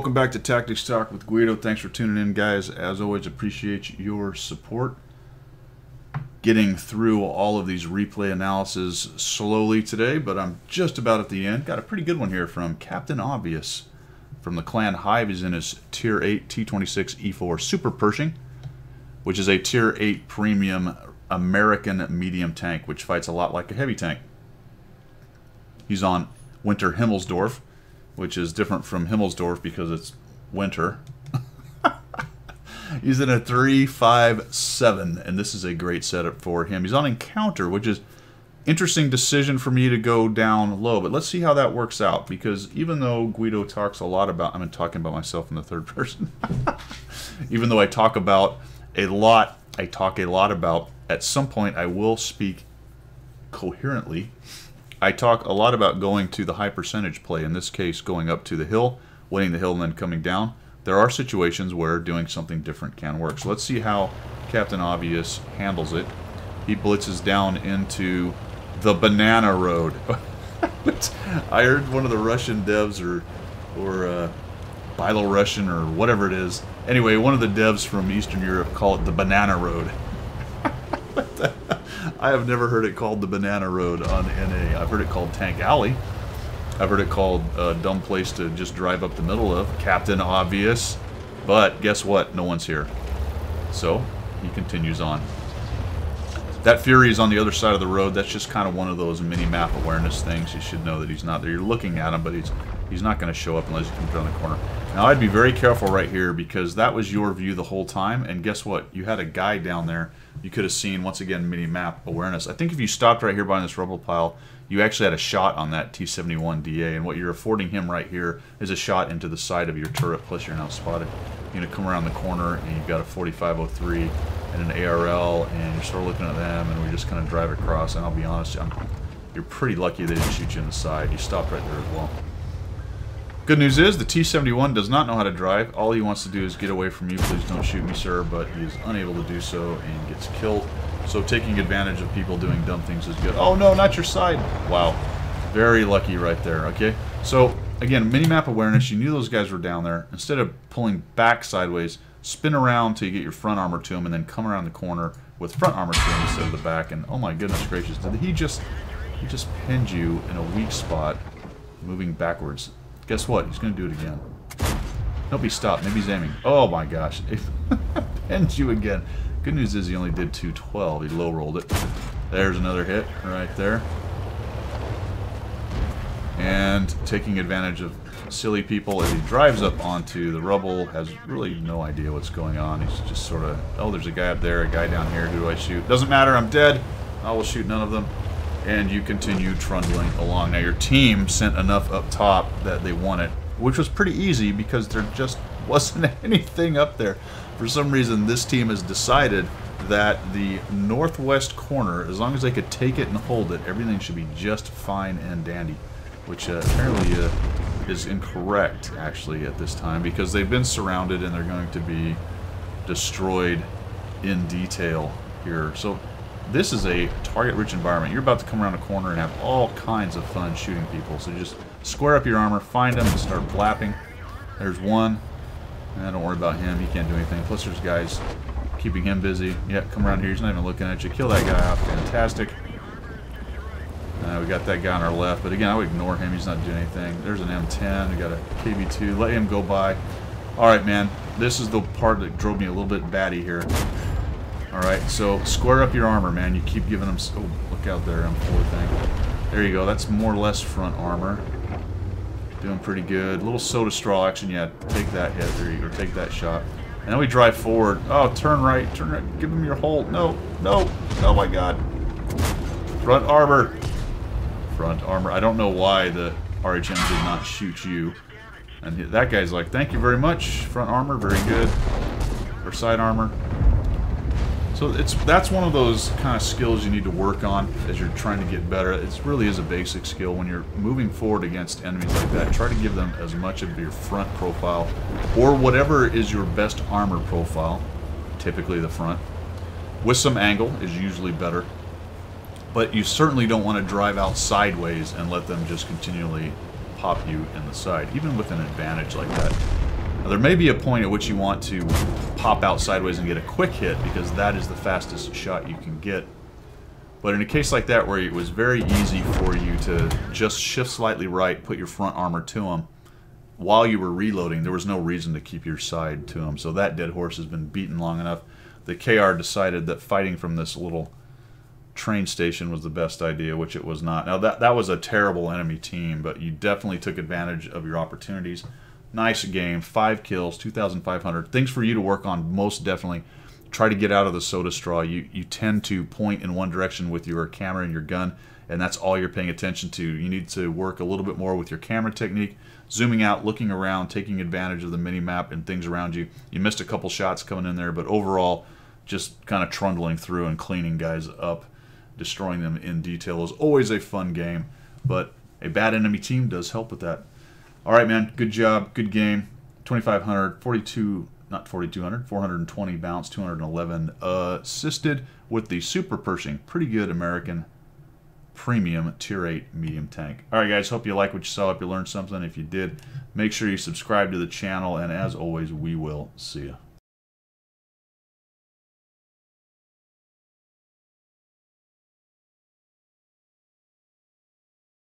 welcome back to Tactics Talk with Guido. Thanks for tuning in, guys. As always, appreciate your support. Getting through all of these replay analyses slowly today, but I'm just about at the end. Got a pretty good one here from Captain Obvious from the clan Hive. He's in his Tier 8 T26 E4 Super Pershing, which is a Tier 8 premium American medium tank, which fights a lot like a heavy tank. He's on Winter Himmelsdorf, which is different from Himmelsdorf because it's winter. He's in a 357, and this is a great setup for him. He's on Encounter, which is interesting decision for me to go down low, but let's see how that works out, because even though Guido talks a lot about, I'm talking about myself in the third person, even though I talk about a lot, about, at some point I will speak coherently. I talk a lot about going to the high percentage play, in this case going up to the hill, winning the hill, and then coming down. There are situations where doing something different can work. So let's see how Captain Obvious handles it. He blitzes down into the Banana Road. I heard one of the Russian devs or Byelorussian or whatever it is. Anyway, one of the devs from Eastern Europe call it the Banana Road. I have never heard it called the Banana Road on NA. I've heard it called Tank Alley. I've heard it called a dumb place to just drive up the middle of, Captain Obvious. But guess what? No one's here. So he continues on. That Fury is on the other side of the road. That's just kind of one of those mini-map awareness things. You should know that he's not there. You're looking at him, but he's not going to show up unless you come around the corner. Now, I'd be very careful right here because that was your view the whole time. And guess what? You had a guy down there. You could have seen, once again, mini-map awareness. I think if you stopped right here behind this rubble pile, you actually had a shot on that T-71 DA. And what you're affording him right here is a shot into the side of your turret, plus you're now spotted. You're going to come around the corner, and you've got a 4503 and an ARL, and you're sort of looking at them, and we just kind of drive across. And I'll be honest, you're pretty lucky they didn't shoot you in the side. You stopped right there as well. Good news is the T-71 does not know how to drive. All he wants to do is get away from you. Please don't shoot me, sir. But he is unable to do so and gets killed. So taking advantage of people doing dumb things is good. Oh no, not your side. Wow. Very lucky right there. Okay. So again, mini-map awareness. You knew those guys were down there. Instead of pulling back sideways, spin around till you get your front armor to him, and then come around the corner with front armor to him instead of the back. And oh my goodness gracious, did he just pinned you in a weak spot moving backwards. Guess what? He's going to do it again. Nope, he stopped. Maybe he's aiming. Oh my gosh. He pinned you again. Good news is he only did 212. He low rolled it. There's another hit right there. And taking advantage of silly people as he drives up onto the rubble, has really no idea what's going on. He's just sort of, oh, there's a guy up there, a guy down here. Who do I shoot? Doesn't matter. I'm dead. I will shoot none of them. And you continue trundling along. Now your team sent enough up top that they won it, which was pretty easy because there just wasn't anything up there. For some reason, this team has decided that the northwest corner, as long as they could take it and hold it, everything should be just fine and dandy, which apparently is incorrect, actually, at this time, because they've been surrounded and they're going to be destroyed in detail here. So this is a target-rich environment. You're about to come around a corner and have all kinds of fun shooting people. So just square up your armor, find them, and start blapping. There's one. Don't worry about him. He can't do anything. Plus there's guys keeping him busy. Yeah, come around here. He's not even looking at you. Kill that guy out. Fantastic. We got that guy on our left. But again, I would ignore him. He's not doing anything. There's an M10. We got a KB2. Let him go by. Alright, man. This is the part that drove me a little bit batty here. Alright, so square up your armor, man. You keep giving them... Oh, look out there, M4 thing. There you go. That's more or less front armor. Doing pretty good. A little soda straw action. Yeah, take that hit. There you go. Take that shot. And then we drive forward. Oh, turn right. Turn right. Give them your hold. No. No. Oh, my God. Front armor. Front armor. I don't know why the RHM did not shoot you. And that guy's like, thank you very much. Front armor. Very good. Or side armor. So that's one of those kind of skills you need to work on as you're trying to get better. It really is a basic skill. When you're moving forward against enemies like that, try to give them as much of your front profile or whatever is your best armor profile, typically the front. With some angle is usually better. But you certainly don't want to drive out sideways and let them just continually pop you in the side, even with an advantage like that. Now, there may be a point at which you want to pop out sideways and get a quick hit, because that is the fastest shot you can get. But in a case like that, where it was very easy for you to just shift slightly right, put your front armor to him, while you were reloading, there was no reason to keep your side to him. So that dead horse has been beaten long enough. The KR decided that fighting from this little train station was the best idea, which it was not. Now, that was a terrible enemy team, but you definitely took advantage of your opportunities. Nice game. 5 kills, 2,500. Things for you to work on, most definitely. Try to get out of the soda straw. You tend to point in one direction with your camera and your gun, and that's all you're paying attention to. You need to work a little bit more with your camera technique, zooming out, looking around, taking advantage of the mini-map and things around you. You missed a couple shots coming in there, but overall, just kind of trundling through and cleaning guys up, destroying them in detail is always a fun game, but a bad enemy team does help with that. All right, man, good job, good game. 2,500, 42, not 4,200, 420 bounce, 211 assisted with the Super Pershing. Pretty good American premium tier 8 medium tank. All right, guys, hope you like what you saw. Hope you learned something. If you did, make sure you subscribe to the channel, and as always, we will see you.